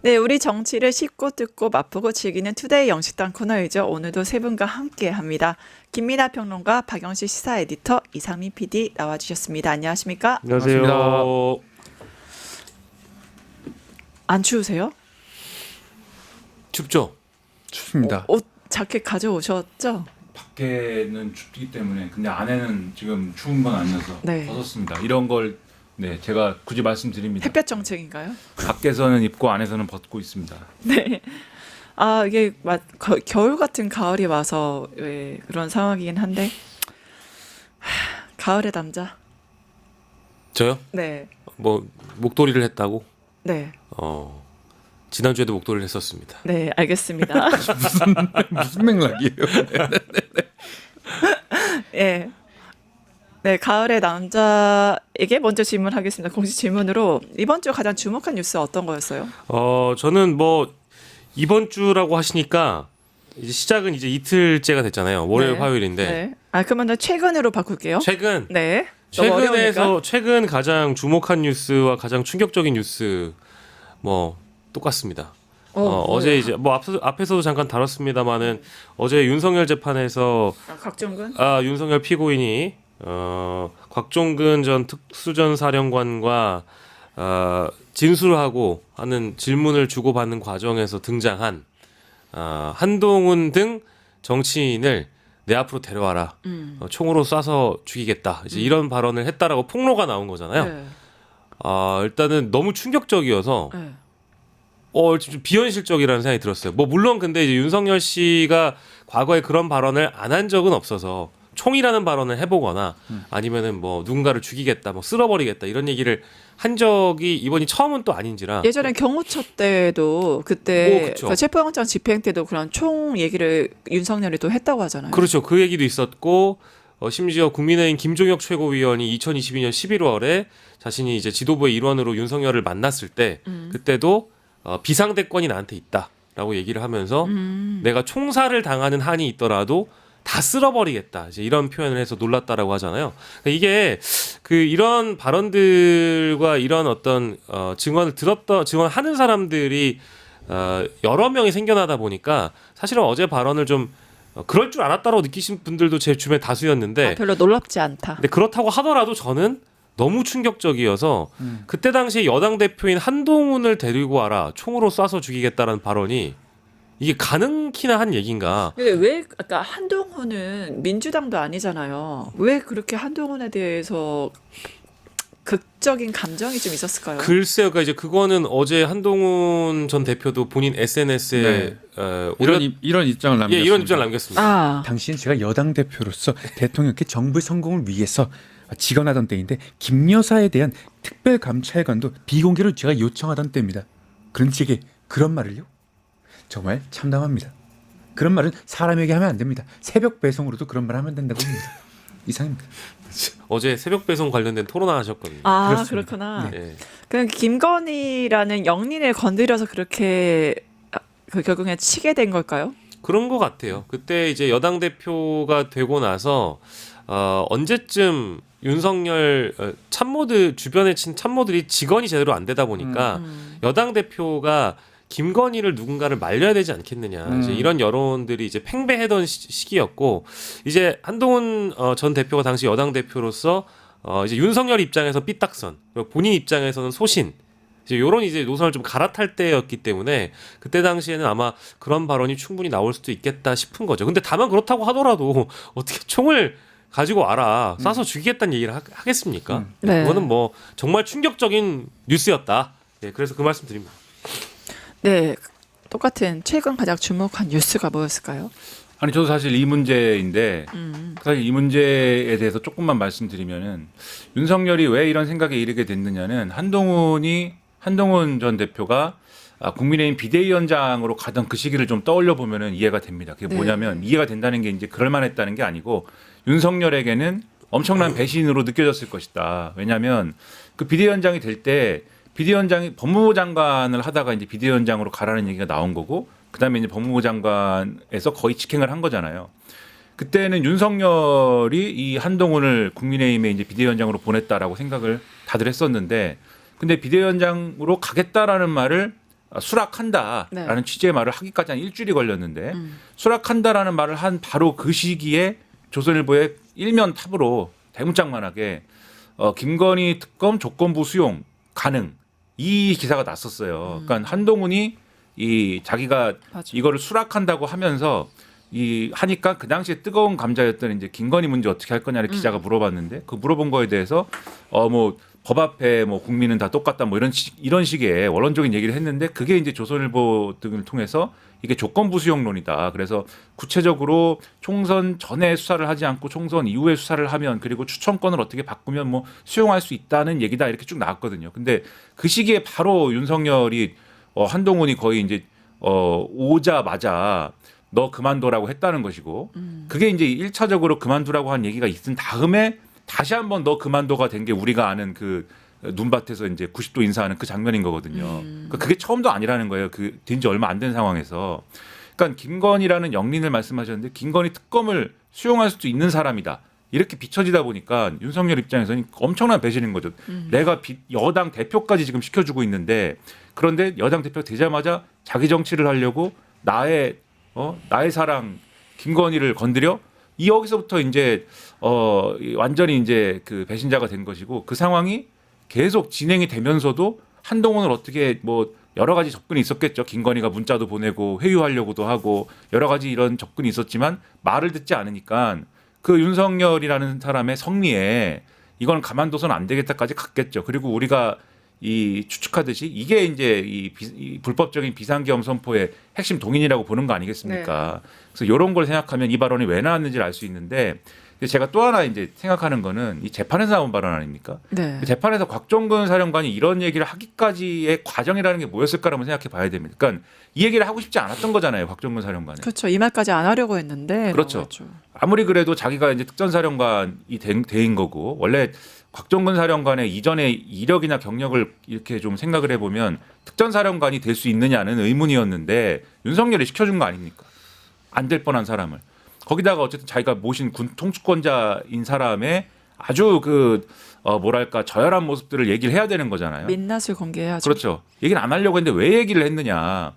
네, 우리 정치를 쉽고 듣고 맛보고 즐기는 투데이 영식당 코너이죠. 오늘도 세 분과 함께합니다. 김민아 평론가, 박영실 시사 에디터, 이상민 PD 나와주셨습니다. 안녕하십니까? 안녕하세요. 안 추우세요? 춥죠? 춥습니다. 옷 자켓 가져오셨죠? 밖에는 춥기 때문에 근데 안에는 지금 추운 건 아니어서 네. 벗었습니다. 이런 걸 제가 굳이 말씀드립니다. 햇볕 정책인가요? 밖에서는 입고 안에서는 벗고 있습니다. 네. 아, 이게 겨울 같은 가을이 와서 왜 그런 상황이긴 한데 가을의 남자. 저요? 네. 뭐 목도리를 했다고? 네. 지난주에도 목도리를 했었습니다. 네, 알겠습니다. 무슨 맥락이에요? 예. 네, 가을의 남자에게 먼저 질문하겠습니다. 공식 질문으로 이번 주 가장 주목한 뉴스 어떤 거였어요? 저는 뭐 이번 주라고 하시니까 이제 시작은 이제 이틀째가 됐잖아요. 월요일, 네. 화요일인데 네. 아, 그러면 최근으로 바꿀게요. 최근 네. 너무 어려우니까. 최근 가장 주목한 뉴스와 가장 충격적인 뉴스 뭐 똑같습니다. 어제 이제 뭐 앞에서도 잠깐 다뤘습니다만은 어제 윤석열 재판에서 곽종근? 윤석열 피고인이 곽종근 전 특수전사령관과 진술하고 하는 질문을 주고받는 과정에서 등장한 한동훈 등 정치인을 내 앞으로 데려와라. 총으로 쏴서 죽이겠다. 이제 이런 발언을 했다라고 폭로가 나온 거잖아요. 네. 일단은 너무 충격적이어서 네. 좀 비현실적이라는 생각이 들었어요. 뭐 물론 근데 이제 윤석열 씨가 과거에 그런 발언을 안 한 적은 없어서 총이라는 발언을 해보거나 아니면은 뭐 누군가를 죽이겠다, 뭐 쓸어버리겠다 이런 얘기를 한 적이 이번이 처음은 또 아닌지라. 예전에 경호처 때도 그때 그쵸. 그 체포영장 집행 때도 그런 총 얘기를 윤석열이 또 했다고 하잖아요. 그렇죠. 그 얘기도 있었고 심지어 국민의힘 김종혁 최고위원이 2022년 11월에 자신이 이제 지도부의 일원으로 윤석열을 만났을 때 그때도 비상대권이 나한테 있다라고 얘기를 하면서 내가 총살을 당하는 한이 있더라도 다 쓸어버리겠다. 이제 이런 표현을 해서 놀랐다라고 하잖아요. 그러니까 이게 이런 발언들과 이런 어떤 증언하는 사람들이 여러 명이 생겨나다 보니까 사실은 어제 발언을 좀 그럴 줄 알았다라고 느끼신 분들도 제 주변 다수였는데 별로 놀랍지 않다. 근데 그렇다고 하더라도 저는 너무 충격적이어서 그때 당시에 여당 대표인 한동훈을 데리고 와라 총으로 쏴서 죽이겠다라는 발언이 이게 가능키나 한 얘기인가? 근데 왜 아까 한동훈은 민주당도 아니잖아요. 왜 그렇게 한동훈에 대해서 극적인 감정이 좀 있었을까요? 글쎄요, 그러니까 이제 그거는 어제 한동훈 전 대표도 본인 SNS에 이런 입장을 남겼습니다. 이런 입장을 남겼습니다. 당시엔 제가 여당 대표로서 대통령께 정부의 성공을 위해서 직언하던 때인데 김 여사에 대한 특별 감찰관도 비공개로 제가 요청하던 때입니다. 그런 제게 그런 말을요? 정말 참담합니다. 그런 말은 사람에게 하면 안 됩니다. 새벽 배송으로도 그런 말 하면 된다고 봅니다. 이상입니다. 어제 새벽 배송 관련된 토론을 하셨거든요. 그렇습니다. 그렇구나. 네. 그냥 김건희라는 영린을 건드려서 그렇게 결국에 치게 된 걸까요? 그런 것 같아요. 그때 이제 여당 대표가 되고 나서 언제쯤 윤석열 주변에 친 참모들이 직언이 제대로 안 되다 보니까 여당 대표가 김건희를 누군가를 말려야 되지 않겠느냐 이제 이런 여론들이 이제 팽배하던 시기였고 이제 한동훈 전 대표가 당시 여당 대표로서 이제 윤석열 입장에서 삐딱선 그리고 본인 입장에서는 소신 이제 이런 이제 노선을 좀 갈아탈 때였기 때문에 그때 당시에는 아마 그런 발언이 충분히 나올 수도 있겠다 싶은 거죠. 근데 다만 그렇다고 하더라도 어떻게 총을 가지고 와라 쏴서 죽이겠다는 얘기를 하겠습니까? 네. 그거는 뭐 정말 충격적인 뉴스였다. 네, 그래서 그 말씀 드립니다. 네, 똑같은 최근 가장 주목한 뉴스가 뭐였을까요? 아니 저도 사실 이 문제인데 사실 이 문제에 대해서 조금만 말씀드리면은 윤석열이 왜 이런 생각에 이르게 됐느냐는 한동훈 전 대표가 국민의힘 비대위원장으로 가던 그 시기를 좀 떠올려 보면은 이해가 됩니다. 그게 뭐냐면 이해가 된다는 게 이제 그럴만했다는 게 아니고 윤석열에게는 엄청난 배신으로 느껴졌을 것이다. 왜냐하면 그 비대위원장이 될 때 비대위원장이 법무부 장관을 하다가 이제 비대위원장으로 가라는 얘기가 나온 거고 그다음에 이제 법무부 장관에서 거의 직행을 한 거잖아요. 그때는 윤석열이 이 한동훈을 국민의힘에 이제 비대위원장으로 보냈다라고 생각을 다들 했었는데 근데 비대위원장으로 가겠다라는 말을 수락한다라는 네. 취지의 말을 하기까지 한 일주일이 걸렸는데 수락한다라는 말을 한 바로 그 시기에 조선일보의 일면 탑으로 대문짝만하게 김건희 특검 조건부 수용 가능 이 기사가 났었어요. 그러니까 한동훈이 이 자기가 맞아. 이거를 수락한다고 하면서 이 하니까 그 당시에 뜨거운 감자였던 이제 김건희 문제 어떻게 할 거냐를 기자가 물어봤는데 그 물어본 거에 대해서 뭐 법 앞에 뭐 국민은 다 똑같다 뭐 이런 식의 원론적인 얘기를 했는데 그게 이제 조선일보 등을 통해서 이게 조건부 수용론이다. 그래서 구체적으로 총선 전에 수사를 하지 않고 총선 이후에 수사를 하면 그리고 추천권을 어떻게 바꾸면 뭐 수용할 수 있다는 얘기다 이렇게 쭉 나왔거든요. 근데 그 시기에 바로 윤석열이 한동훈이 거의 이제 오자마자 너 그만둬라고 했다는 것이고 그게 이제 1차적으로 그만두라고 한 얘기가 있은 다음에 다시 한번 너 그만둬가 된 게 우리가 아는 그 눈밭에서 이제 90도 인사하는 그 장면인 거거든요. 그러니까 그게 처음도 아니라는 거예요. 그 된 지 얼마 안 된 상황에서. 그러니까 김건희라는 영린을 말씀하셨는데 김건희 특검을 수용할 수도 있는 사람이다. 이렇게 비춰지다 보니까 윤석열 입장에서는 엄청난 배신인 거죠. 내가 여당 대표까지 지금 시켜주고 있는데 그런데 여당 대표 되자마자 자기 정치를 하려고 나의 사랑 김건희를 건드려 여기서부터 이제 완전히 이제 그 배신자가 된 것이고 그 상황이 계속 진행이 되면서도 한동훈을 어떻게 뭐 여러 가지 접근이 있었겠죠. 김건희가 문자도 보내고 회유하려고도 하고 여러 가지 이런 접근이 있었지만 말을 듣지 않으니까 그 윤석열이라는 사람의 성미에 이건 가만둬서는 안 되겠다까지 갔겠죠. 그리고 우리가 이 추측하듯이 이게 이제 이 불법적인 비상계엄 선포의 핵심 동인이라고 보는 거 아니겠습니까? 그래서 이런 걸 생각하면 이 발언이 왜 나왔는지를 알 수 있는데 제가 또 하나 이제 생각하는 거는 이 재판에서 나온 발언 아닙니까? 네. 재판에서 곽종근 사령관이 이런 얘기를 하기까지의 과정이라는 게 뭐였을까라고 생각해 봐야 됩니다. 그러니까 이 얘기를 하고 싶지 않았던 거잖아요, 곽종근 사령관이. 그렇죠. 이 말까지 안 하려고 했는데. 그렇죠. 나왔죠. 아무리 그래도 자기가 이제 특전사령관이 된 거고 원래 곽종근 사령관의 이전의 이력이나 경력을 이렇게 좀 생각을 해보면 특전사령관이 될 수 있느냐는 의문이었는데 윤석열이 시켜준 거 아닙니까? 안 될 뻔한 사람을. 거기다가 어쨌든 자기가 모신 군 통수권자인 사람의 아주 뭐랄까 저열한 모습들을 얘기를 해야 되는 거잖아요. 민낯을 공개해야죠. 그렇죠. 얘기는 안 하려고 했는데 왜 얘기를 했느냐.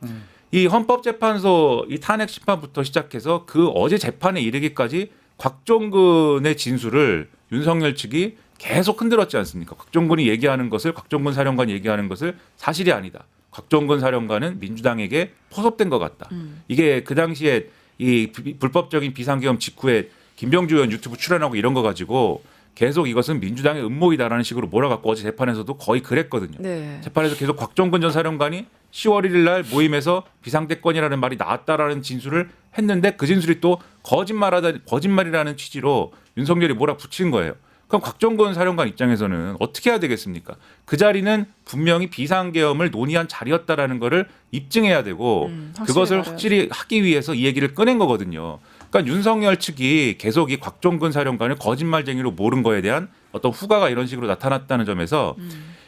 이 헌법재판소 이 탄핵 심판부터 시작해서 그 어제 재판에 이르기까지 곽종근의 진술을 윤석열 측이 계속 흔들었지 않습니까? 곽종근이 얘기하는 것을 곽종근 사령관이 얘기하는 것을 사실이 아니다. 곽종근 사령관은 민주당에게 포섭된 것 같다. 이게 그 당시에 이 불법적인 비상계엄 직후에 김병주 의원 유튜브 출연하고 이런 거 가지고 계속 이것은 민주당의 음모이다라는 식으로 몰아갖고 어제 재판에서도 거의 그랬거든요. 네. 재판에서 계속 곽종근 전 사령관이 10월 1일 날 모임에서 비상대권이라는 말이 나왔다라는 진술을 했는데 그 진술이 또 거짓말이라는 취지로 윤석열이 몰아붙인 거예요. 그럼 곽종근 사령관 입장에서는 어떻게 해야 되겠습니까? 그 자리는 분명히 비상계엄을 논의한 자리였다라는 거를 입증해야 되고 그것을 말해야죠. 확실히 하기 위해서 이 얘기를 꺼낸 거거든요. 그러니까 윤석열 측이 계속 이 곽종근 사령관을 거짓말쟁이로 모른 거에 대한 어떤 후가가 이런 식으로 나타났다는 점에서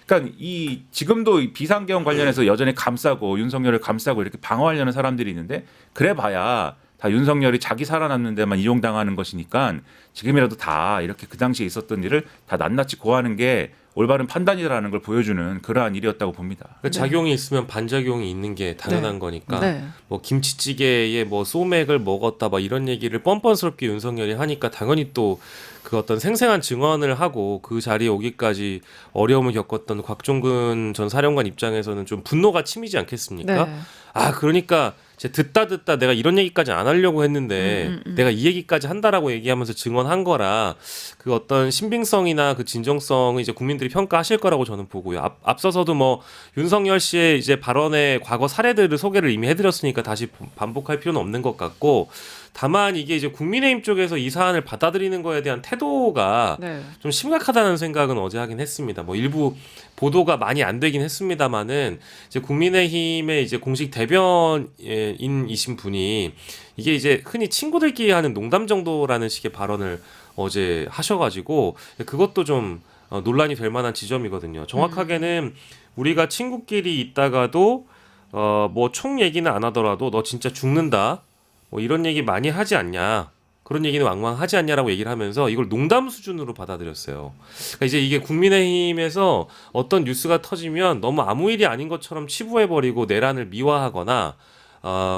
그러니까 이 지금도 이 비상계엄 관련해서 여전히 감싸고 윤석열을 감싸고 이렇게 방어하려는 사람들이 있는데 그래봐야 다 윤석열이 자기 살아남는 데만 이용당하는 것이니까 지금이라도 다 이렇게 그 당시에 있었던 일을 다 낱낱이 고하는 게 올바른 판단이라는 걸 보여주는 그러한 일이었다고 봅니다. 그러니까 작용이 있으면 반작용이 있는 게 당연한 네. 거니까 네. 뭐 김치찌개에 뭐 소맥을 먹었다 막 이런 얘기를 뻔뻔스럽게 윤석열이 하니까 당연히 또 그 어떤 생생한 증언을 하고 그 자리에 오기까지 어려움을 겪었던 곽종근 전 사령관 입장에서는 좀 분노가 치미지 않겠습니까? 네. 아 그러니까 이제 듣다 내가 이런 얘기까지 안 하려고 했는데 내가 이 얘기까지 한다라고 얘기하면서 증언한 거라 그 어떤 신빙성이나 그 진정성을 이제 국민들이 평가하실 거라고 저는 보고요. 앞서서도 뭐 윤석열 씨의 이제 발언의 과거 사례들을 소개를 이미 해드렸으니까 다시 반복할 필요는 없는 것 같고 다만 이게 이제 국민의힘 쪽에서 이 사안을 받아들이는 거에 대한 태도가 네. 좀 심각하다는 생각은 어제 하긴 했습니다. 뭐 일부 보도가 많이 안 되긴 했습니다만은 이제 국민의힘의 이제 공식 대변인이신 분이 이게 이제 흔히 친구들끼리 하는 농담 정도라는 식의 발언을 어제 하셔가지고 그것도 좀 논란이 될 만한 지점이거든요. 정확하게는 우리가 친구끼리 있다가도 뭐 총 얘기는 안 하더라도 너 진짜 죽는다. 뭐 이런 얘기 많이 하지 않냐. 그런 얘기는 왕왕하지 않냐라고 얘기를 하면서 이걸 농담 수준으로 받아들였어요. 그러니까 이제 이게 국민의힘에서 어떤 뉴스가 터지면 너무 아무 일이 아닌 것처럼 치부해버리고 내란을 미화하거나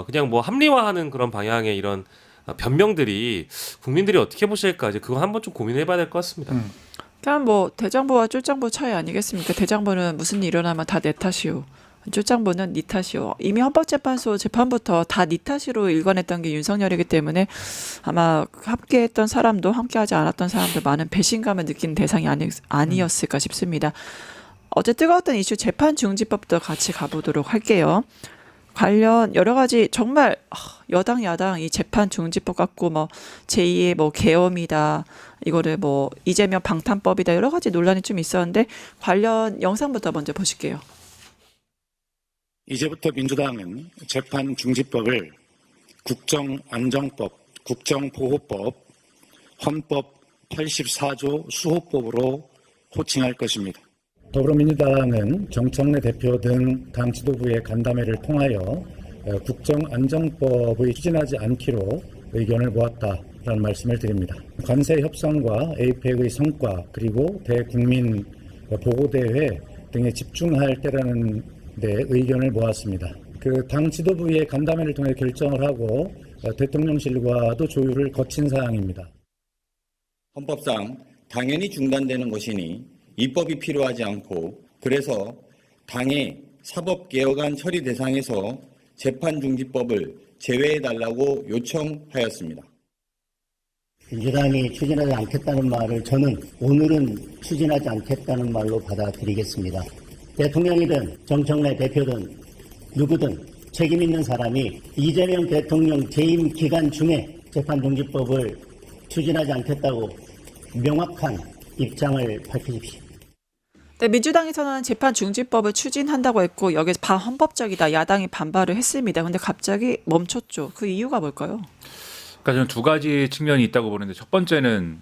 그냥 뭐 합리화하는 그런 방향의 이런 변명들이 국민들이 어떻게 보실까 이제 그거 한번 좀 고민해봐야 될 것 같습니다. 그냥 뭐 대장부와 쫄장부 차이 아니겠습니까? 대장부는 무슨 일 일어나면 다 내 탓이오. 쫄장부는 니 탓이오. 이미 헌법재판소 재판부터 다 니 탓으로 일관했던 게 윤석열이기 때문에 아마 함께했던 사람도 함께하지 않았던 사람도 많은 배신감을 느끼는 대상이 아니었을까 싶습니다. 어제 뜨거웠던 이슈 재판중지법도 같이 가보도록 할게요. 관련 여러 가지 정말 여당 야당 이 재판 중지법 갖고 뭐 제2의 뭐 계엄이다 이거를 뭐 이재명 방탄법이다 여러 가지 논란이 좀 있었는데 관련 영상부터 먼저 보실게요. 이제부터 민주당은 재판 중지법을 국정안정법, 국정보호법, 헌법 84조 수호법으로 호칭할 것입니다. 더불어민주당은 정청래 대표 등 당 지도부의 간담회를 통하여 국정안정법을 추진하지 않기로 의견을 모았다라는 말씀을 드립니다. 관세 협상과 에이펙의 성과 그리고 대국민 보고대회 등에 집중할 때라는 데 의견을 모았습니다. 그 당 지도부의 간담회를 통해 결정을 하고 대통령실과도 조율을 거친 사항입니다. 헌법상 당연히 중단되는 것이니 입법이 필요하지 않고 그래서 당의 사법개혁안 처리 대상에서 재판중지법을 제외해달라고 요청하였습니다. 민주당이 추진하지 않겠다는 말을 저는 오늘은 추진하지 않겠다는 말로 받아들이겠습니다. 대통령이든 정청래 대표든 누구든 책임 있는 사람이 이재명 대통령 재임 기간 중에 재판중지법을 추진하지 않겠다고 명확한 입장을 밝히십시오. 네, 민주당에서는 재판중지법을 추진한다고 했고 여기서 반헌법적이다 야당이 반발을 했습니다. 근데 갑자기 멈췄죠. 그 이유가 뭘까요? 그러니까 저는 두 가지 측면이 있다고 보는데 첫 번째는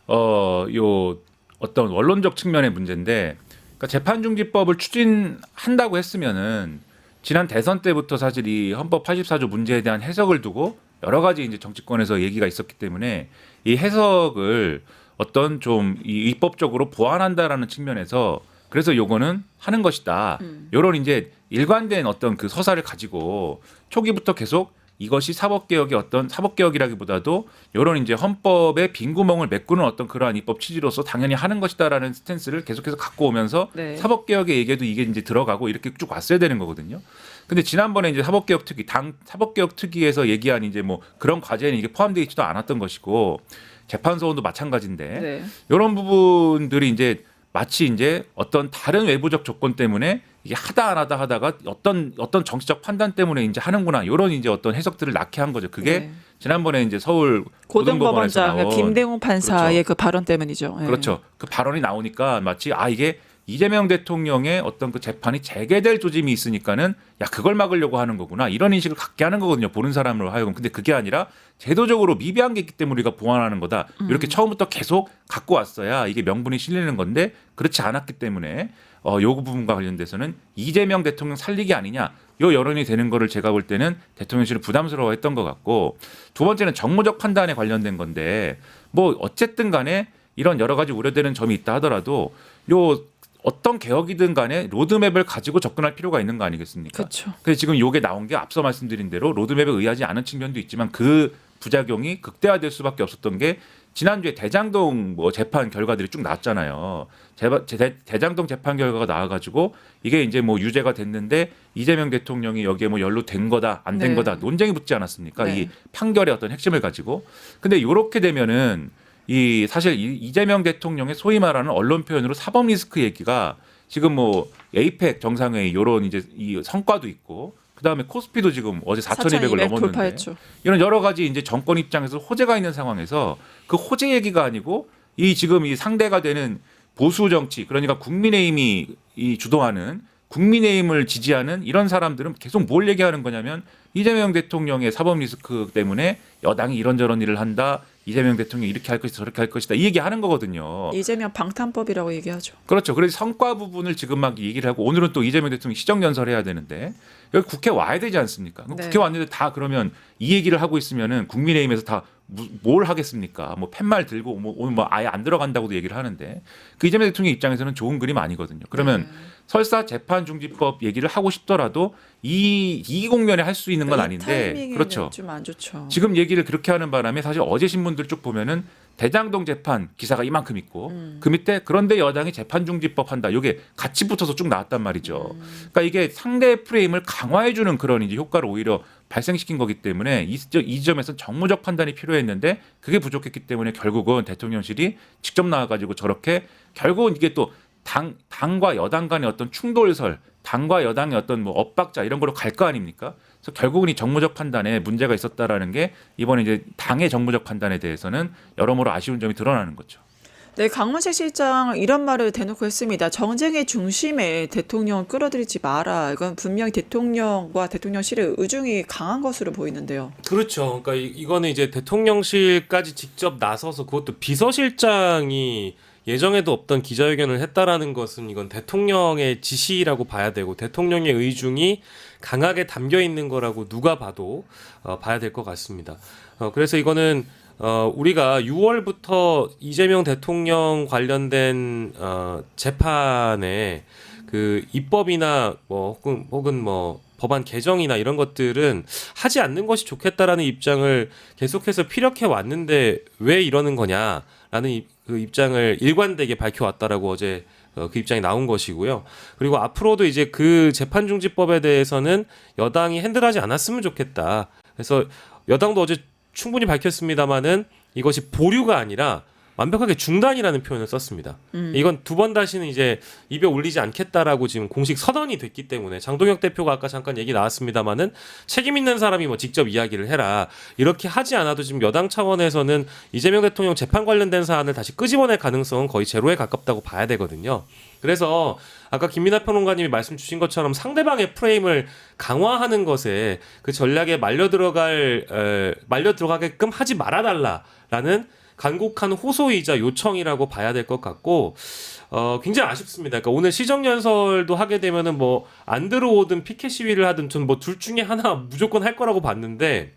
요 어떤 원론적 측면의 문제인데 그러니까 재판중지법을 추진한다고 했으면은 지난 대선 때부터 사실 이 헌법 84조 문제에 대한 해석을 두고 여러 가지 이제 정치권에서 얘기가 있었기 때문에 이 해석을 어떤 좀 이 입법적으로 보완한다라는 측면에서 그래서 요거는 하는 것이다. 요런 이제 일관된 어떤 그 서사를 가지고 초기부터 계속 이것이 사법개혁의 어떤 사법개혁이라기보다도 요런 이제 헌법의 빈 구멍을 메꾸는 어떤 그러한 입법 취지로서 당연히 하는 것이다라는 스탠스를 계속해서 갖고 오면서 네. 사법개혁의 얘기에도 이게 이제 들어가고 이렇게 쭉 왔어야 되는 거거든요. 근데 지난번에 이제 사법개혁 특위 당 사법개혁 특위에서 얘기한 이제 뭐 그런 과제는 이게 포함되어 있지도 않았던 것이고 재판소원도 마찬가지인데 네. 이런 부분들이 이제 마치 이제 어떤 다른 외부적 조건 때문에 이게 하다 안 하다 하다가 어떤 정치적 판단 때문에 이제 하는구나 이런 이제 어떤 해석들을 낳게 한 거죠. 그게 네. 지난번에 이제 서울 고등법원에서 고등법원장 나온 김대웅 판사의 그렇죠. 그 발언 때문이죠. 네. 그렇죠. 그 발언이 나오니까 마치 이게 이재명 대통령의 어떤 그 재판이 재개될 조짐이 있으니까는 야 그걸 막으려고 하는 거구나 이런 인식을 갖게 하는 거거든요. 보는 사람으로 하여금. 근데 그게 아니라 제도적으로 미비한 게 있기 때문에 우리가 보완하는 거다. 이렇게 처음부터 계속 갖고 왔어야 이게 명분이 실리는 건데 그렇지 않았기 때문에 요 부분과 관련돼서는 이재명 대통령 살리기 아니냐 요 여론이 되는 거를 제가 볼 때는 대통령실은 부담스러워했던 것 같고 두 번째는 정무적 판단에 관련된 건데 뭐 어쨌든 간에 이런 여러 가지 우려되는 점이 있다 하더라도 요 어떤 개혁이든 간에 로드맵을 가지고 접근할 필요가 있는 거 아니겠습니까? 그렇죠. 그래서 지금 요게 나온 게 앞서 말씀드린 대로 로드맵에 의하지 않은 측면도 있지만 그 부작용이 극대화될 수밖에 없었던 게 지난주에 대장동 뭐 재판 결과들이 쭉 나왔잖아요. 대장동 재판 결과가 나와가지고 이게 이제 뭐 유죄가 됐는데 이재명 대통령이 여기에 뭐 연루된 거다 안 된 네. 거다 논쟁이 붙지 않았습니까? 네. 이 판결의 어떤 핵심을 가지고. 근데 이렇게 되면은 이 사실 이재명 대통령의 소위 말하는 언론 표현으로 사법 리스크 얘기가 지금 뭐 에이펙 정상회의 이런 이제 이 성과도 있고 그다음에 코스피도 지금 어제 4,200을 넘었는데 돌파했죠. 이런 여러 가지 이제 정권 입장에서 호재가 있는 상황에서 그 호재 얘기가 아니고 이 지금 이 상대가 되는 보수 정치 그러니까 국민의힘이 이 주도하는 국민의힘을 지지하는 이런 사람들은 계속 뭘 얘기하는 거냐면 이재명 대통령의 사법 리스크 때문에 여당이 이런저런 일을 한다. 이재명 대통령이 이렇게 할 것이다 저렇게 할 것이다 이 얘기하는 거거든요. 이재명 방탄법이라고 얘기하죠. 그렇죠. 그래서 성과 부분을 지금 막 얘기를 하고 오늘은 또 이재명 대통령이 시정연설해야 되는데 여기 국회 와야 되지 않습니까? 네. 국회 왔는데 다 그러면 이 얘기를 하고 있으면은 국민의힘에서 다 뭘 하겠습니까? 뭐 팻말 들고 오늘 뭐 아예 안 들어간다고도 얘기를 하는데 그 이재명 대통령 입장에서는 좋은 그림 아니거든요. 그러면 설사 재판중지법 얘기를 하고 싶더라도 이 공면에 할 수 있는 건 아닌데 그렇죠. 좀 안 좋죠. 지금 얘기를 그렇게 하는 바람에 사실 어제 신문들 쭉 보면은 대장동 재판 기사가 이만큼 있고 그 밑에 그런데 여당이 재판중지법 한다. 이게 같이 붙어서 쭉 나왔단 말이죠. 그러니까 이게 상대의 프레임을 강화해주는 그런 이제 효과를 오히려 발생시킨 거기 때문에 이 지점에서 정무적 판단이 필요했는데 그게 부족했기 때문에 결국은 대통령실이 직접 나와가지고 저렇게 결국은 이게 또 당과 여당 간의 어떤 충돌설, 당과 여당의 어떤 뭐 엇박자 이런 거로 갈 거 아닙니까? 그래서 결국은 이 정무적 판단에 문제가 있었다라는 게 이번에 이제 당의 정무적 판단에 대해서는 여러모로 아쉬운 점이 드러나는 거죠. 네, 강문식 실장 이런 말을 대놓고 했습니다. 정쟁의 중심에 대통령을 끌어들이지 마라. 이건 분명히 대통령과 대통령실의 의중이 강한 것으로 보이는데요. 그렇죠. 그러니까 이거는 이제 대통령실까지 직접 나서서 그것도 비서실장이 예정에도 없던 기자회견을 했다라는 것은 이건 대통령의 지시라고 봐야 되고 대통령의 의중이 강하게 담겨 있는 거라고 누가 봐도 봐야 될 것 같습니다. 그래서 이거는 우리가 6월부터 이재명 대통령 관련된 재판에 그 입법이나 뭐 혹은 뭐 법안 개정이나 이런 것들은 하지 않는 것이 좋겠다라는 입장을 계속해서 피력해 왔는데 왜 이러는 거냐라는 그 입장을 일관되게 밝혀왔다라고 어제 그 입장이 나온 것이고요. 그리고 앞으로도 이제 그 재판중지법에 대해서는 여당이 핸들하지 않았으면 좋겠다. 그래서 여당도 어제 충분히 밝혔습니다마는 이것이 보류가 아니라 완벽하게 중단이라는 표현을 썼습니다. 이건 두 번 다시는 이제 입에 올리지 않겠다라고 지금 공식 선언이 됐기 때문에 장동혁 대표가 아까 잠깐 얘기 나왔습니다마는 책임 있는 사람이 뭐 직접 이야기를 해라. 이렇게 하지 않아도 지금 여당 차원에서는 이재명 대통령 재판 관련된 사안을 다시 끄집어낼 가능성은 거의 제로에 가깝다고 봐야 되거든요. 그래서 아까 김민하 평론가님이 말씀 주신 것처럼 상대방의 프레임을 강화하는 것에 그 전략에 말려 들어가게끔 하지 말아달라라는 간곡한 호소이자 요청이라고 봐야 될 것 같고 굉장히 아쉽습니다. 그러니까 오늘 시정연설도 하게 되면은 뭐 안 들어오든 피켓 시위를 하든 전 뭐 둘 중에 하나 무조건 할 거라고 봤는데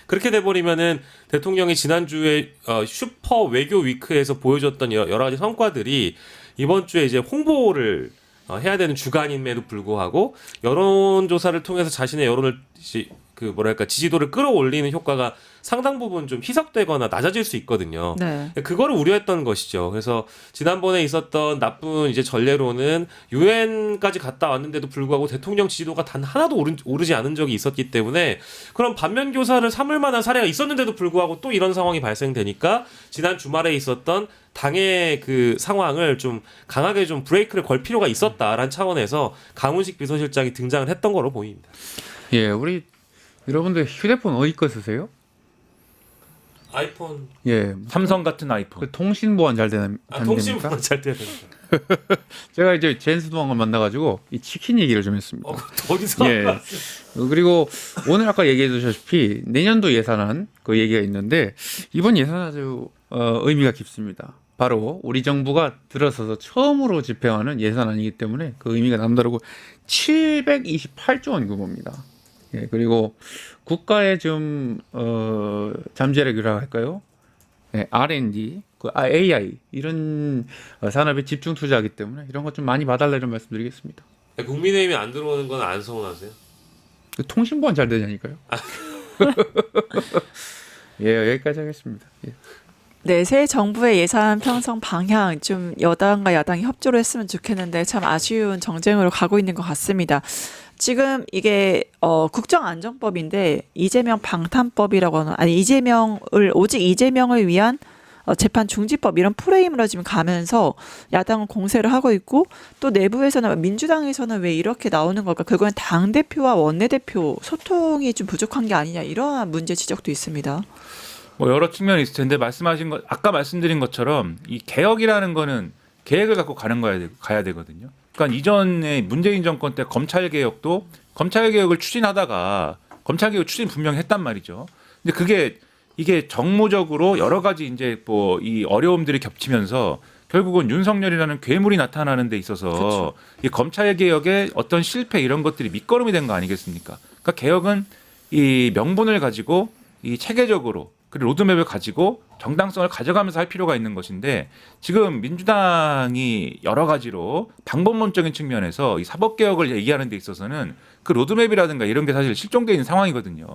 그렇게 돼버리면은 대통령이 지난주에 슈퍼 외교 위크에서 보여줬던 여러 가지 성과들이 이번 주에 이제 홍보를 해야 되는 주간임에도 불구하고 여론조사를 통해서 자신의 여론을 지지도를 끌어올리는 효과가 상당 부분 좀 희석되거나 낮아질 수 있거든요. 네. 그거를 우려했던 것이죠. 그래서 지난번에 있었던 나쁜 이제 전례로는 유엔까지 갔다 왔는데도 불구하고 대통령 지지도가 단 하나도 오르지 않은 적이 있었기 때문에 그런 반면 교사를 삼을 만한 사례가 있었는데도 불구하고 또 이런 상황이 발생되니까 지난 주말에 있었던 당의 그 상황을 좀 강하게 좀 브레이크를 걸 필요가 있었다라는 차원에서 강훈식 비서실장이 등장을 했던 거로 보입니다. 예, 우리 여러분들 휴대폰 어디 거 쓰세요? 아이폰. 예, 삼성 같은 아이폰. 그 통신 보안 잘 되는 통신보안 잘 돼야 됩니다. 제가 이제 젠스 동안을 만나가지고 이 치킨 얘기를 좀 했습니다. 어디서? 예. 그리고 오늘 아까 얘기해 주셨다시피 내년도 예산안 그 얘기가 있는데 이번 예산 아주 의미가 깊습니다. 바로 우리 정부가 들어서서 처음으로 집행하는 예산안이기 때문에 그 의미가 남다르고 728조 원 규모입니다. 예, 그리고 국가의 좀 잠재력이라 할까요? 예, R&D, AI 이런 산업에 집중 투자하기 때문에 이런 것 좀 많이 봐달라 이런 말씀드리겠습니다. 국민의힘이 안 들어오는 건 안 서운하세요? 그 통신 보안 잘 되냐니까요. 예, 여기까지 하겠습니다. 예. 네, 새 정부의 예산 편성 방향 좀 여당과 야당이 협조를 했으면 좋겠는데 참 아쉬운 정쟁으로 가고 있는 것 같습니다. 지금 이게 국정안정법인데 이재명 방탄법이라고 하는 오직 이재명을 위한 재판 중지법 이런 프레임으로 지금 가면서 야당은 공세를 하고 있고 또 내부에서는 민주당에서는 왜 이렇게 나오는 걸까? 그건 당대표와 원내대표 소통이 좀 부족한 게 아니냐 이러한 문제 지적도 있습니다. 뭐 여러 측면이 있을 텐데 아까 말씀드린 것처럼 이 개혁이라는 거는 계획을 갖고 가야 되거든요. 그러니까 이전에 문재인 정권 때 검찰 개혁을 추진하다가 검찰 개혁 추진 분명히 했단 말이죠. 근데 이게 정무적으로 여러 가지 이제 뭐 이 어려움들이 겹치면서 결국은 윤석열이라는 괴물이 나타나는 데 있어서 그렇죠. 이 검찰 개혁의 어떤 실패 이런 것들이 밑거름이 된 거 아니겠습니까? 그러니까 개혁은 이 명분을 가지고 이 체계적으로 그리고 로드맵을 가지고 정당성을 가져가면서 할 필요가 있는 것인데 지금 민주당이 여러 가지로 방법론적인 측면에서 이 사법개혁을 얘기하는 데 있어서는 그 로드맵이라든가 이런 게 사실 실종되어 있는 상황이거든요.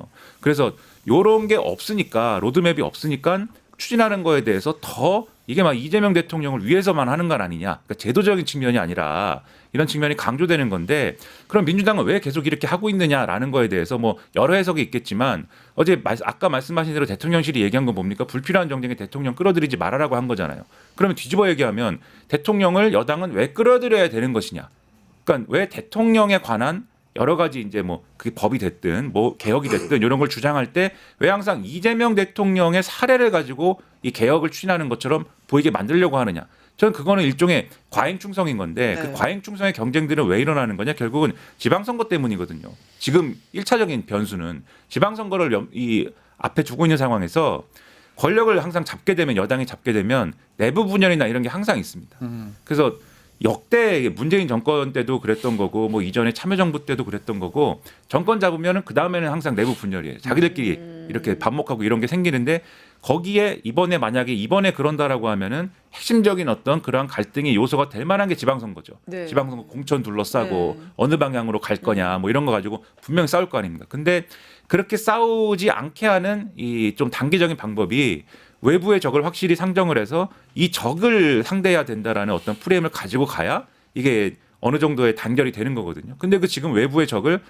그래서 이런 게 없으니까 로드맵이 없으니까 추진하는 거에 대해서 더 이게 막 이재명 대통령을 위해서만 하는 건 아니냐. 그러니까 제도적인 측면이 아니라 이런 측면이 강조되는 건데 그럼 민주당은 왜 계속 이렇게 하고 있느냐라는 거에 대해서 뭐 여러 해석이 있겠지만 어제 아까 말씀하신 대로 대통령실이 얘기한 건 뭡니까? 불필요한 정쟁에 대통령 끌어들이지 말아라고 한 거잖아요. 그러면 뒤집어 얘기하면 대통령을 여당은 왜 끌어들여야 되는 것이냐. 그러니까 왜 대통령에 관한 여러 가지 이제 뭐 그게 법이 됐든 뭐 개혁이 됐든 이런 걸 주장할 때 왜 항상 이재명 대통령의 사례를 가지고 이 개혁을 추진하는 것처럼 보이게 만들려고 하느냐. 저는 그거는 일종의 과잉 충성인 건데 네. 그 과잉 충성의 경쟁들은 왜 일어나는 거냐? 결국은 지방선거 때문이거든요. 지금 1차적인 변수는 지방선거를 이 앞에 두고 있는 상황에서 권력을 항상 잡게 되면 여당이 잡게 되면 내부 분열이나 이런 게 항상 있습니다. 그래서 역대 문재인 정권 때도 그랬던 거고 뭐 이전에 참여정부 때도 그랬던 거고 정권 잡으면은 그 다음에는 항상 내부 분열이에요. 자기들끼리 이렇게 반목하고 이런 게 생기는데 거기에 이번에 그런다라고 하면은 핵심적인 어떤 그러한 갈등의 요소가 될 만한 게 지방선거죠. 네. 지방선거 공천 둘러싸고 네. 어느 방향으로 갈 거냐 뭐 이런 거 가지고 분명히 싸울 거 아닙니까? 근데 그렇게 싸우지 않게 하는 이 좀 단계적인 방법이 외부의 적을 확실히 상정을 해서 이 적을 상대해야 된다라는 어떤 프레임을 가지고 가야 이게 어느 정도의 단결이 되는 거거든요. 근데 그 지금 외부의 적을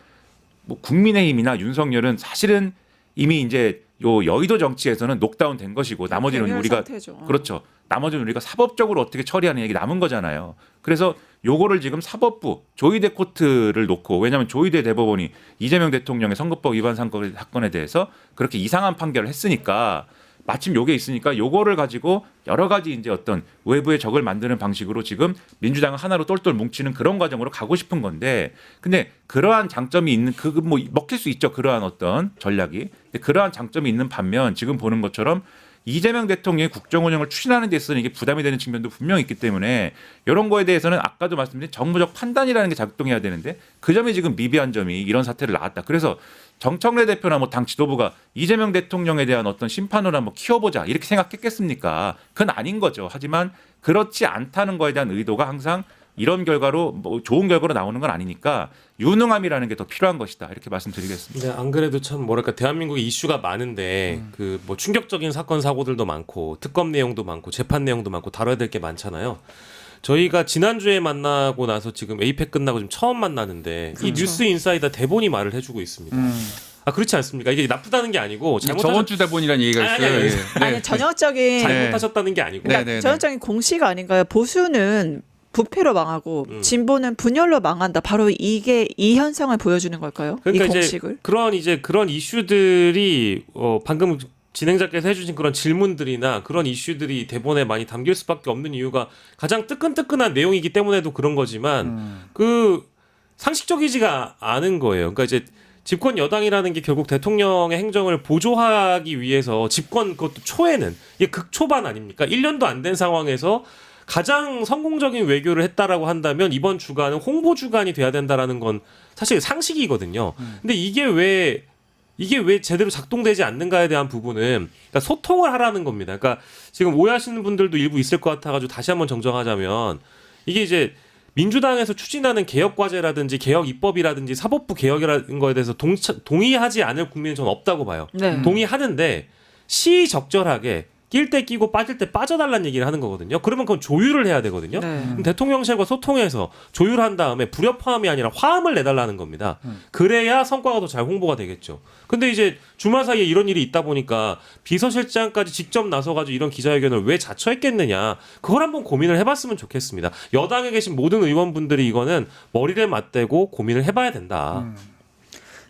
뭐 국민의힘이나 윤석열은 사실은 이미 이제 요 여의도 정치에서는 녹다운 된 것이고 나머지는 괴멸 우리가 상태죠. 그렇죠. 나머지는 우리가 사법적으로 어떻게 처리하는 얘기 남은 거잖아요. 그래서 요거를 지금 사법부 조희대 코트를 놓고 왜냐하면 조희대 대법원이 이재명 대통령의 선거법 위반 사건에 대해서 그렇게 이상한 판결을 했으니까 마침 요게 있으니까 요거를 가지고 여러 가지 이제 어떤 외부의 적을 만드는 방식으로 지금 민주당을 하나로 똘똘 뭉치는 그런 과정으로 가고 싶은 건데 근데 그러한 장점이 있는 그 뭐 먹힐 수 있죠. 그러한 어떤 전략이. 근데 그러한 장점이 있는 반면 지금 보는 것처럼 이재명 대통령이 국정 운영을 추진하는 데 있어서는 이게 부담이 되는 측면도 분명히 있기 때문에 이런 거에 대해서는 아까도 말씀드린 정무적 판단이라는 게 작동해야 되는데 그 점이 지금 미비한 점이 이런 사태를 낳았다. 그래서 정청래 대표나 뭐 당 지도부가 이재명 대통령에 대한 어떤 심판을 한번 키워보자 이렇게 생각했겠습니까? 그건 아닌 거죠. 하지만 그렇지 않다는 거에 대한 의도가 항상 이런 결과로 뭐 좋은 결과로 나오는 건 아니니까 유능함이라는 게 더 필요한 것이다 이렇게 말씀드리겠습니다. 근데 안 그래도 참 뭐랄까 대한민국에 이슈가 많은데 그 뭐 충격적인 사건 사고들도 많고 특검 내용도 많고 재판 내용도 많고 다뤄야 될 게 많잖아요. 저희가 지난주에 만나고 나서 지금 에이펙 끝나고 지금 처음 만나는데 이 뉴스 인사이더 대본이 말을 해주고 있습니다. 아 그렇지 않습니까? 이게 나쁘다는 게 아니고 저번 주 대본이라는 얘기가 아니, 있어요. 아니, 아니. 예. 아니 전형적인 잘못하셨다는 게 아니고 그러니까 네, 네, 전형적인 공식 아닌가요? 보수는 부패로 망하고 진보는 분열로 망한다. 바로 이게 이 현상을 보여주는 걸까요? 그러니까 이 이제 공식을? 그런 이슈들이 방금 진행자께서 해주신 그런 질문들이나 그런 이슈들이 대본에 많이 담길 수밖에 없는 이유가 가장 뜨끈뜨끈한 내용이기 때문에도 그런 거지만 그 상식적이지가 않은 거예요. 그러니까 이제 집권 여당이라는 게 결국 대통령의 행정을 보조하기 위해서 집권 그것도 초에는 이게 극초반 아닙니까? 1년도 안 된 상황에서 가장 성공적인 외교를 했다라고 한다면 이번 주간은 홍보 주간이 돼야 된다라는 건 사실 상식이거든요. 근데 이게 왜 제대로 작동되지 않는가에 대한 부분은 그러니까 소통을 하라는 겁니다. 그러니까 지금 오해하시는 분들도 일부 있을 것 같아가지고 다시 한번 정정하자면 이게 이제 민주당에서 추진하는 개혁 과제라든지 개혁 입법이라든지 사법부 개혁이라는 거에 대해서 동의하지 않을 국민은 저는 없다고 봐요. 네. 동의하는데 시적절하게 낄 때 끼고 빠질 때 빠져달라는 얘기를 하는 거거든요. 그러면 그건 조율을 해야 되거든요. 네. 그럼 대통령실과 소통해서 조율한 다음에 불협화음이 아니라 화음을 내달라는 겁니다. 그래야 성과가 더 잘 홍보가 되겠죠. 근데 이제 주말 사이에 이런 일이 있다 보니까 비서실장까지 직접 나서가지고 이런 기자회견을 왜 자처했겠느냐. 그걸 한번 고민을 해봤으면 좋겠습니다. 여당에 계신 모든 의원분들이 이거는 머리를 맞대고 고민을 해봐야 된다.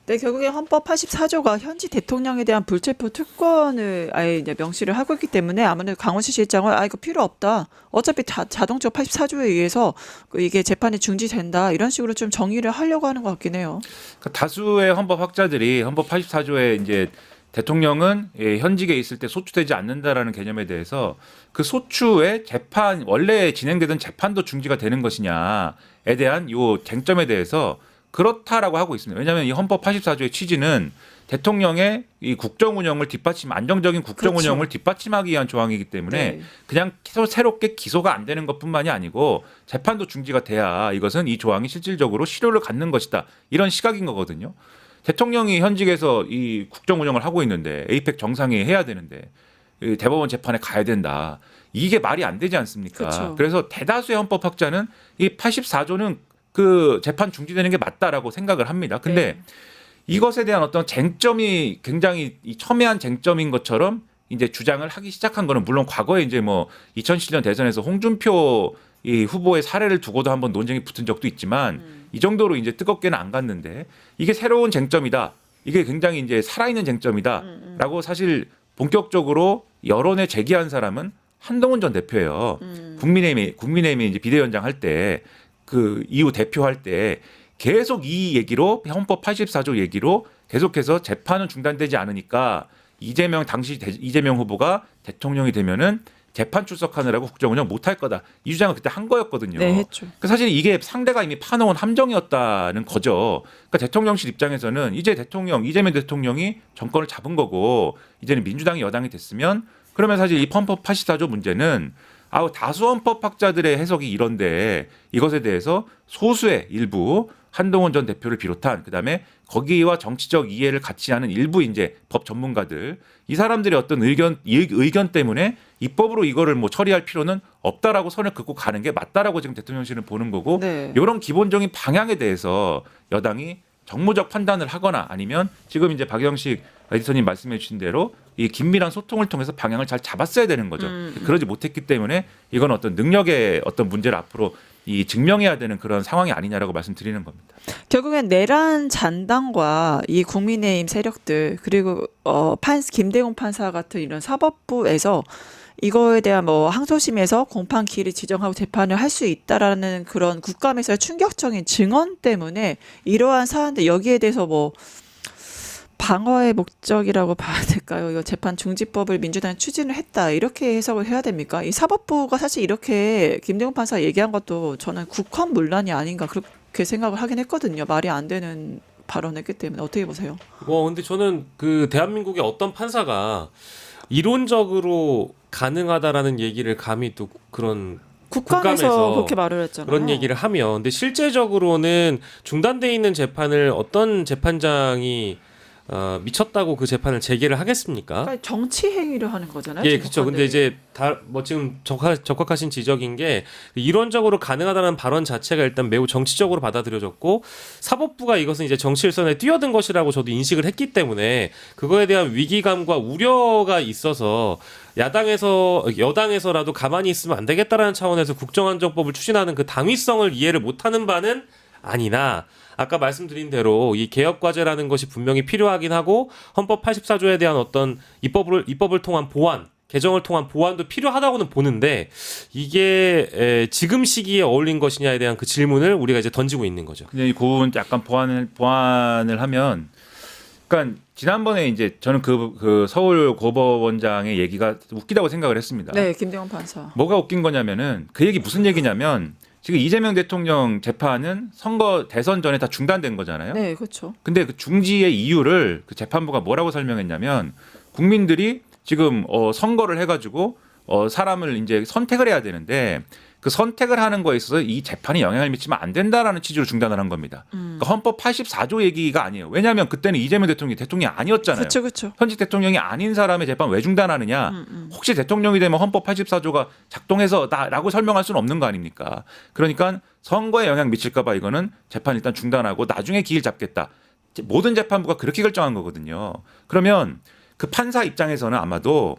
네, 결국에 헌법 84조가 현지 대통령에 대한 불체포 특권을 아예 이제 명시를 하고 있기 때문에 아무래도 강원시 실장은 이거 필요 없다. 어차피 자동적 84조에 의해서 이게 재판이 중지된다. 이런 식으로 좀 정의를 하려고 하는 것 같긴 해요. 그러니까 다수의 헌법 학자들이 헌법 84조에 이제 대통령은 현직에 있을 때 소추되지 않는다라는 개념에 대해서 그 소추의 재판 원래 진행되던 재판도 중지가 되는 것이냐에 대한 요 쟁점에 대해서 그렇다라고 하고 있습니다. 왜냐하면 이 헌법 84조의 취지는 대통령의 이 국정 운영을 안정적인 국정 그렇죠. 운영을 뒷받침하기 위한 조항이기 때문에 네. 그냥 새롭게 기소가 안 되는 것뿐만이 아니고 재판도 중지가 돼야 이것은 이 조항이 실질적으로 실효를 갖는 것이다. 이런 시각인 거거든요. 대통령이 현직에서 이 국정 운영을 하고 있는데 에이펙 정상회의 해야 되는데 이 대법원 재판에 가야 된다. 이게 말이 안 되지 않습니까? 그렇죠. 그래서 대다수의 헌법학자는 이 84조는 그 재판 중지되는 게 맞다라고 생각을 합니다. 근데 네. 이것에 대한 어떤 쟁점이 굉장히 이 첨예한 쟁점인 것처럼 이제 주장을 하기 시작한 거는 물론 과거에 이제 뭐 2007년 대선에서 홍준표 이 후보의 사례를 두고도 한번 논쟁이 붙은 적도 있지만 이 정도로 이제 뜨겁게는 안 갔는데 이게 새로운 쟁점이다. 이게 굉장히 이제 살아있는 쟁점이다라고 사실 본격적으로 여론에 제기한 사람은 한동훈 전 대표예요. 국민의힘이 이제 비대위원장 할 때 그 이후 대표할 때 계속 이 얘기로 헌법 84조 얘기로 계속해서 재판은 중단되지 않으니까 당시 이재명 후보가 대통령이 되면은 재판 출석하느라고 국정운영 못할 거다. 이 주장을 그때 한 거였거든요. 네, 했죠. 그러니까 사실 이게 상대가 이미 파놓은 함정이었다는 거죠. 그러니까 대통령실 입장에서는 이제 이재명 대통령이 정권을 잡은 거고 이제는 민주당이 여당이 됐으면 그러면 사실 이 헌법 84조 문제는 다수 헌법학자들의 해석이 이런데 이것에 대해서 소수의 일부 한동훈 전 대표를 비롯한 그다음에 거기와 정치적 이해를 같이 하는 일부 이제 법 전문가들 이 사람들의 어떤 의견 때문에 입법으로 이거를 뭐 처리할 필요는 없다라고 선을 긋고 가는 게 맞다라고 지금 대통령실은 보는 거고 네. 이런 기본적인 방향에 대해서 여당이 정무적 판단을 하거나 아니면 지금 이제 박영식 에디터님 말씀해 주신 대로 이 긴밀한 소통을 통해서 방향을 잘 잡았어야 되는 거죠. 그러지 못했기 때문에 이건 어떤 능력의 어떤 문제를 앞으로 이 증명해야 되는 그런 상황이 아니냐라고 말씀드리는 겁니다. 결국엔 내란 잔당과 이 국민의힘 세력들 그리고 김대웅 판사 같은 이런 사법부에서 이거에 대한 뭐 항소심에서 공판 기일을 지정하고 재판을 할 수 있다라는 그런 국감에서의 충격적인 증언 때문에 이러한 사안들 여기에 대해서 뭐 방어의 목적이라고 봐야 될까요? 이거 재판 중지법을 민주당이 추진을 했다 이렇게 해석을 해야 됩니까? 이 사법부가 사실 이렇게 김대웅 판사 얘기한 것도 저는 국헌문란이 아닌가 그렇게 생각을 하긴 했거든요. 말이 안 되는 발언했기 때문에 어떻게 보세요? 근데 저는 그 대한민국의 어떤 판사가 이론적으로 가능하다라는 얘기를 감히 또 그런 국감에서 그렇게 말을 했잖아요. 그런 얘기를 하면 근데 실제적으로는 중단돼 있는 재판을 어떤 재판장이 미쳤다고 그 재판을 재개를 하겠습니까? 그러니까 정치 행위를 하는 거잖아요. 예, 그렇죠. 근데 이제 지금 적확하신 지적인 게 이론적으로 가능하다는 발언 자체가 일단 매우 정치적으로 받아들여졌고 사법부가 이것은 이제 정치 일선에 뛰어든 것이라고 저도 인식을 했기 때문에 그거에 대한 위기감과 우려가 있어서 여당에서라도 가만히 있으면 안 되겠다라는 차원에서 국정안정법을 추진하는 그 당위성을 이해를 못하는 바는 아니나 아까 말씀드린 대로 이 개혁 과제라는 것이 분명히 필요하긴 하고 헌법 84조에 대한 어떤 입법을 통한 보완, 개정을 통한 보완도 필요하다고는 보는데 이게 지금 시기에 어울린 것이냐에 대한 그 질문을 우리가 이제 던지고 있는 거죠. 근데 이 부분 약간 보완을 하면, 그러니까 지난번에 이제 저는 그 서울 고법원장의 얘기가 웃기다고 생각을 했습니다. 네, 김대웅 판사. 뭐가 웃긴 거냐면은 그 얘기 무슨 얘기냐면. 지금 이재명 대통령 재판은 대선 전에 다 중단된 거잖아요. 네, 그렇죠. 근데 그 중지의 이유를 그 재판부가 뭐라고 설명했냐면 국민들이 지금 선거를 해가지고 사람을 이제 선택을 해야 되는데 그 선택을 하는 거에 있어서 이 재판이 영향을 미치면 안 된다라는 취지로 중단을 한 겁니다. 그러니까 헌법 84조 얘기가 아니에요. 왜냐하면 그때는 이재명 대통령이 아니었잖아요. 그렇죠. 현직 대통령이 아닌 사람의 재판 왜 중단하느냐. 혹시 대통령이 되면 헌법 84조가 작동해서라고 설명할 수는 없는 거 아닙니까. 그러니까 선거에 영향 미칠까 봐 이거는 재판 일단 중단하고 나중에 기일 잡겠다. 모든 재판부가 그렇게 결정한 거거든요. 그러면 그 판사 입장에서는 아마도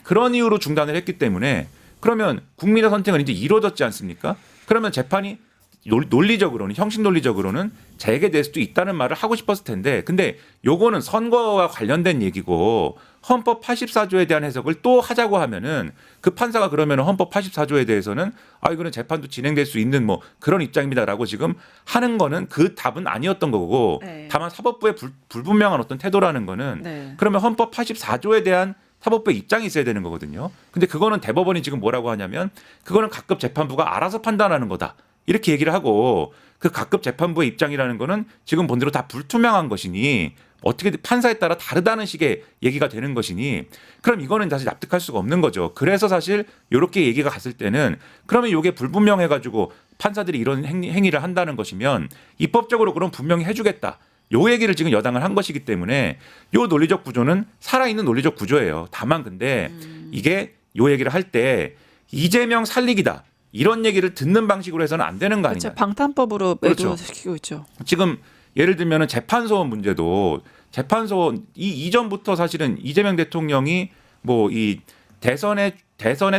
그런 이유로 중단을 했기 때문에 그러면 국민의 선택은 이제 이루어졌지 않습니까? 그러면 재판이 논리적으로는 형식 논리적으로는 재개될 수도 있다는 말을 하고 싶었을 텐데 근데 요거는 선거와 관련된 얘기고 헌법 84조에 대한 해석을 또 하자고 하면은 그 판사가 그러면 헌법 84조에 대해서는 이거는 재판도 진행될 수 있는 뭐 그런 입장입니다라고 지금 하는 거는 그 답은 아니었던 거고 네. 다만 사법부의 불분명한 어떤 태도라는 거는 네. 그러면 헌법 84조에 대한 사법부의 입장이 있어야 되는 거거든요. 근데 그거는 대법원이 지금 뭐라고 하냐면 그거는 각급 재판부가 알아서 판단하는 거다. 이렇게 얘기를 하고 그 각급 재판부의 입장이라는 거는 지금 본대로 다 불투명한 것이니 어떻게 판사에 따라 다르다는 식의 얘기가 되는 것이니 그럼 이거는 사실 납득할 수가 없는 거죠. 그래서 사실 이렇게 얘기가 갔을 때는 그러면 이게 불분명해가지고 판사들이 이런 행위를 한다는 것이면 입법적으로 그럼 분명히 해주겠다. 요 얘기를 지금 여당을 한 것이기 때문에 요 논리적 구조는 살아있는 논리적 구조예요. 다만 근데 이게 요 얘기를 할 때 이재명 살리기다. 이런 얘기를 듣는 방식으로 해서는 안 되는 거 아니냐. 그렇죠. 방탄법으로 그렇죠. 매도시키고 있죠. 지금 예를 들면은 재판소원 문제도 재판소원 이전부터 사실은 이재명 대통령이 뭐 이 대선에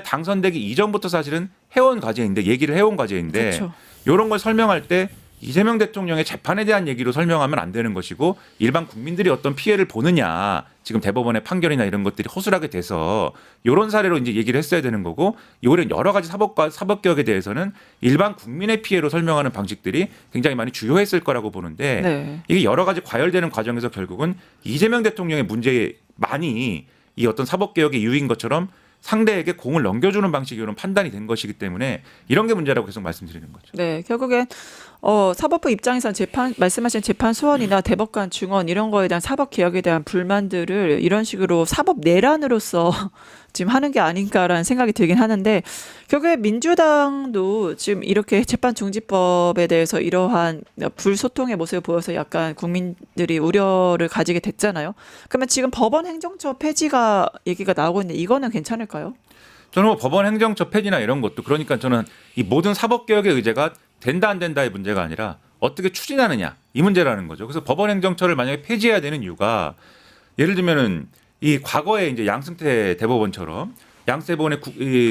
당선되기 이전부터 사실은 해온 과제인데 얘기를 해온 과제인데 그렇죠. 이런 걸 설명할 때 이재명 대통령의 재판에 대한 얘기로 설명하면 안 되는 것이고 일반 국민들이 어떤 피해를 보느냐 지금 대법원의 판결이나 이런 것들이 허술하게 돼서 이런 사례로 이제 얘기를 했어야 되는 거고 이런 여러 가지 사법개혁에 대해서는 일반 국민의 피해로 설명하는 방식들이 굉장히 많이 주요했을 거라고 보는데 네. 이게 여러 가지 과열되는 과정에서 결국은 이재명 대통령의 문제에 많이 이 어떤 사법개혁의 이유인 것처럼 상대에게 공을 넘겨주는 방식으로는 판단이 된 것이기 때문에 이런 게 문제라고 계속 말씀드리는 거죠. 네, 결국엔 사법부 입장에서는 말씀하신 재판 소원이나 대법관 증언 이런 거에 대한 사법 개혁에 대한 불만들을 이런 식으로 사법 내란으로서 지금 하는 게 아닌가라는 생각이 들긴 하는데 결국에 민주당도 지금 이렇게 재판중지법에 대해서 이러한 불소통의 모습을 보여서 약간 국민들이 우려를 가지게 됐잖아요. 그러면 지금 법원 행정처 폐지가 얘기가 나오고 있는데 이거는 괜찮을까요? 저는 뭐 법원 행정처 폐지나 이런 것도 그러니까 저는 이 모든 사법개혁의 의제가 된다 안 된다의 문제가 아니라 어떻게 추진하느냐 이 문제라는 거죠. 그래서 법원 행정처를 만약에 폐지해야 되는 이유가 예를 들면은 이 과거에 이제 양승태 대법원처럼 양세본의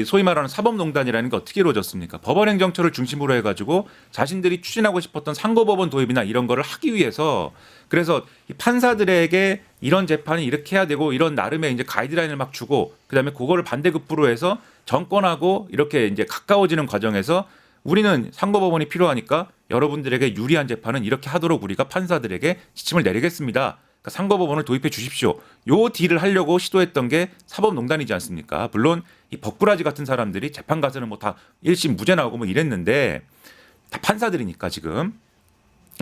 소위 말하는 사법농단이라는 게 어떻게 이루어졌습니까? 법원 행정처를 중심으로 해가지고 자신들이 추진하고 싶었던 상고법원 도입이나 이런 거를 하기 위해서 그래서 이 판사들에게 이런 재판이 이렇게 해야 되고 이런 나름의 이제 가이드라인을 막 주고 그다음에 그거를 반대급부로 해서 정권하고 이렇게 이제 가까워지는 과정에서 우리는 상고법원이 필요하니까 여러분들에게 유리한 재판은 이렇게 하도록 우리가 판사들에게 지침을 내리겠습니다. 그러니까 상고법원을 도입해 주십시오. 요 딜을 하려고 시도했던 게 사법농단이지 않습니까? 물론 이 법꾸라지 같은 사람들이 재판 가서는 뭐 다 1심 무죄 나오고 뭐 이랬는데 다 판사들이니까 지금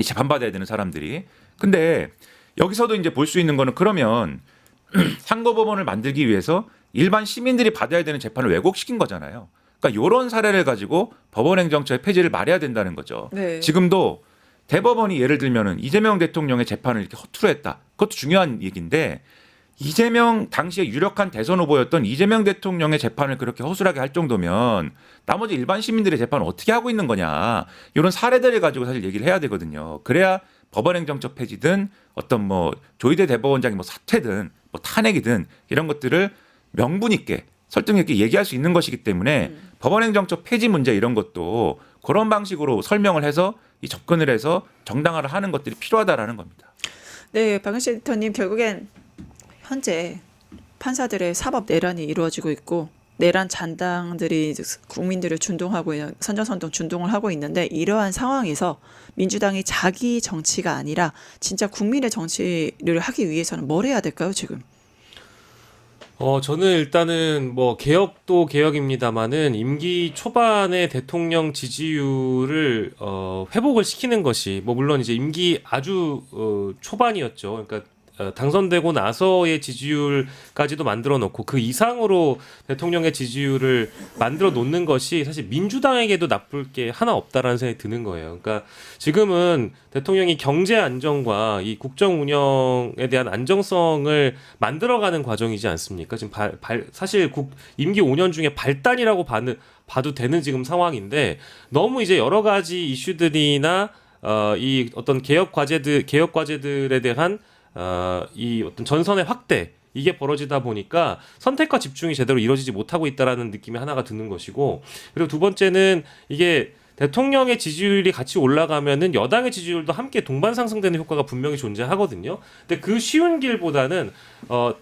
재판받아야 되는 사람들이. 근데 여기서도 이제 볼 수 있는 거는 그러면 상고법원을 만들기 위해서 일반 시민들이 받아야 되는 재판을 왜곡시킨 거잖아요. 그러니까 이런 사례를 가지고 법원 행정처의 폐지를 말해야 된다는 거죠. 네. 지금도 대법원이 예를 들면은 이재명 대통령의 재판을 이렇게 허투루 했다. 그것도 중요한 얘기인데 이재명 당시에 유력한 대선 후보였던 이재명 대통령의 재판을 그렇게 허술하게 할 정도면 나머지 일반 시민들의 재판을 어떻게 하고 있는 거냐. 이런 사례들을 가지고 사실 얘기를 해야 되거든요. 그래야 법원 행정처 폐지든 어떤 뭐 조희대 대법원장이 뭐 사퇴든 뭐 탄핵이든 이런 것들을 명분 있게 설득 있게 얘기할 수 있는 것이기 때문에 법원 행정처 폐지 문제 이런 것도 그런 방식으로 설명을 해서 이 접근을 해서 정당화를 하는 것들이 필요하다라는 겁니다. 네, 박은실 에디터님 결국엔 현재 판사들의 사법 내란이 이루어지고 있고 내란 잔당들이 국민들을 준동하고 있는 선전선동 준동을 하고 있는데 이러한 상황에서 민주당이 자기 정치가 아니라 진짜 국민의 정치를 하기 위해서는 뭘 해야 될까요, 지금? 저는 일단은 뭐 개혁도 개혁입니다만은 임기 초반에 대통령 지지율을 회복을 시키는 것이 뭐 물론 이제 임기 아주 초반이었죠. 그러니까 당선되고 나서의 지지율까지도 만들어 놓고 그 이상으로 대통령의 지지율을 만들어 놓는 것이 사실 민주당에게도 나쁠 게 하나 없다라는 생각이 드는 거예요. 그러니까 지금은 대통령이 경제 안정과 이 국정 운영에 대한 안정성을 만들어가는 과정이지 않습니까? 지금 사실 임기 5년 중에 발단이라고 봐도 되는 지금 상황인데 너무 이제 여러 가지 이슈들이나 이 어떤 개혁 과제들에 대한 이 어떤 전선의 확대 이게 벌어지다 보니까 선택과 집중이 제대로 이루어지지 못하고 있다라는 느낌이 하나가 드는 것이고 그리고 두 번째는 이게 대통령의 지지율이 같이 올라가면은 여당의 지지율도 함께 동반 상승되는 효과가 분명히 존재하거든요. 근데 그 쉬운 길보다는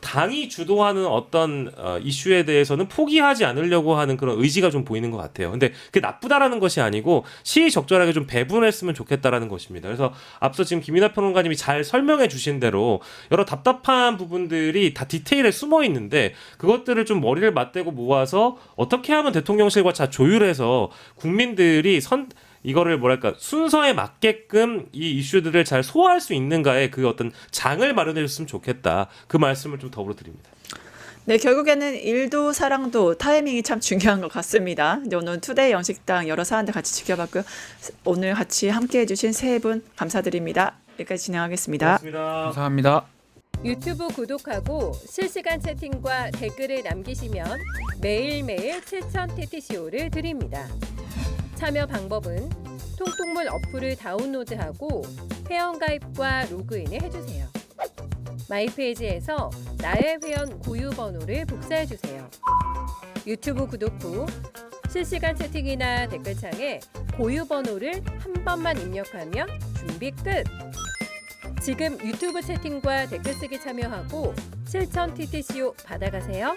당이 주도하는 어떤 이슈에 대해서는 포기하지 않으려고 하는 그런 의지가 좀 보이는 것 같아요. 근데 그게 나쁘다라는 것이 아니고 시의적절하게 좀 배분했으면 좋겠다라는 것입니다. 그래서 앞서 지금 김이나 평론가님이 잘 설명해 주신 대로 여러 답답한 부분들이 다 디테일에 숨어 있는데 그것들을 좀 머리를 맞대고 모아서 어떻게 하면 대통령실과 잘 조율해서 국민들이 이거를 뭐랄까 순서에 맞게끔 이 이슈들을 잘 소화할 수 있는가에 그 어떤 장을 마련해 줬으면 좋겠다. 그 말씀을 좀 더불어 드립니다. 네, 결국에는 일도 사랑도 타이밍이 참 중요한 것 같습니다. 이제 오늘 투데이 영식당 여러 사안들 같이 지켜봤고요. 오늘 같이 함께해 주신 세 분 감사드립니다. 여기까지 진행하겠습니다. 고맙습니다. 감사합니다. 유튜브 구독하고 실시간 채팅과 댓글을 남기시면 매일매일 7천 TTCO를 드립니다. 참여 방법은 통통물 어플을 다운로드하고 회원가입과 로그인을 해주세요. 마이페이지에서 나의 회원 고유 번호를 복사해주세요. 유튜브 구독 후 실시간 채팅이나 댓글창에 고유 번호를 한 번만 입력하면 준비 끝! 지금 유튜브 채팅과 댓글 쓰기 참여하고 실천 TTCO 받아가세요.